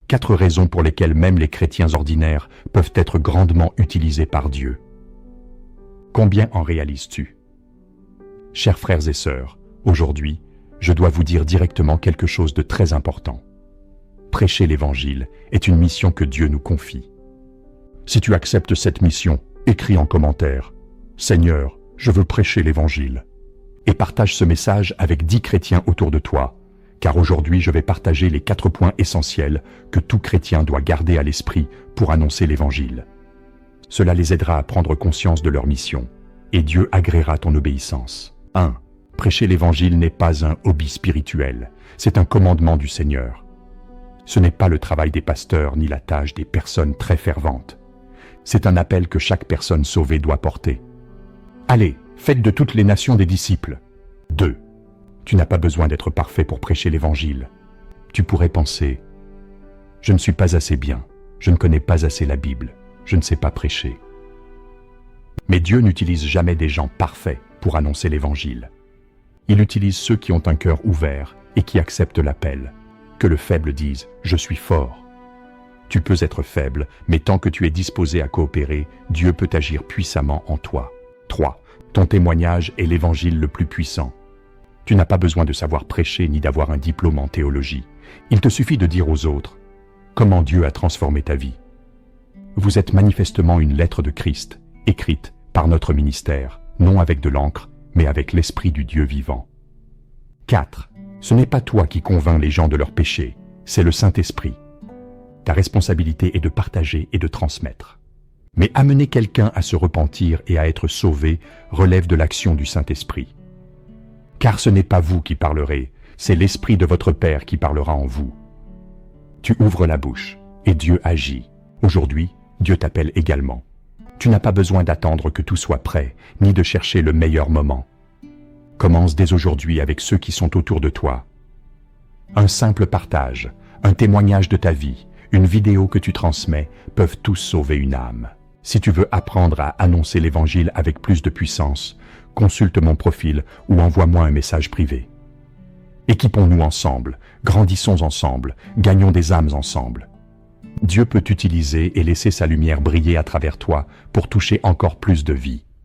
4 raisons pour lesquelles même les chrétiens ordinaires peuvent être grandement utilisés par Dieu. Combien en réalises-tu? Chers frères et sœurs, aujourd'hui, je dois vous dire directement quelque chose de très important. Prêcher l'Évangile est une mission que Dieu nous confie. Si tu acceptes cette mission, écris en commentaire « Seigneur, je veux prêcher l'Évangile » et partage ce message avec 10 chrétiens autour de toi, car aujourd'hui je vais partager les 4 points essentiels que tout chrétien doit garder à l'esprit pour annoncer l'Évangile. Cela les aidera à prendre conscience de leur mission, et Dieu agréera ton obéissance. 1. Prêcher l'Évangile n'est pas un hobby spirituel, c'est un commandement du Seigneur. Ce n'est pas le travail des pasteurs ni la tâche des personnes très ferventes. C'est un appel que chaque personne sauvée doit porter. Allez, faites de toutes les nations des disciples. 2. Tu n'as pas besoin d'être parfait pour prêcher l'Évangile. Tu pourrais penser « Je ne suis pas assez bien, je ne connais pas assez la Bible, je ne sais pas prêcher. » Mais Dieu n'utilise jamais des gens parfaits pour annoncer l'Évangile. Il utilise ceux qui ont un cœur ouvert et qui acceptent l'appel. Que le faible dise « Je suis fort ». Tu peux être faible, mais tant que tu es disposé à coopérer, Dieu peut agir puissamment en toi. 3. Ton témoignage est l'Évangile le plus puissant. Tu n'as pas besoin de savoir prêcher ni d'avoir un diplôme en théologie. Il te suffit de dire aux autres comment Dieu a transformé ta vie. Vous êtes manifestement une lettre de Christ, écrite par notre ministère, non avec de l'encre, mais avec l'Esprit du Dieu vivant. 4. Ce n'est pas toi qui convaincs les gens de leur péché, c'est le Saint-Esprit. Ta responsabilité est de partager et de transmettre. Mais amener quelqu'un à se repentir et à être sauvé relève de l'action du Saint-Esprit. Car ce n'est pas vous qui parlerez, c'est l'Esprit de votre Père qui parlera en vous. Tu ouvres la bouche, et Dieu agit. Aujourd'hui, Dieu t'appelle également. Tu n'as pas besoin d'attendre que tout soit prêt, ni de chercher le meilleur moment. Commence dès aujourd'hui avec ceux qui sont autour de toi. Un simple partage, un témoignage de ta vie, une vidéo que tu transmets peuvent tous sauver une âme. Si tu veux apprendre à annoncer l'Évangile avec plus de puissance, consulte mon profil ou envoie-moi un message privé. Équipons-nous ensemble, grandissons ensemble, gagnons des âmes ensemble. Dieu peut t'utiliser et laisser sa lumière briller à travers toi pour toucher encore plus de vies.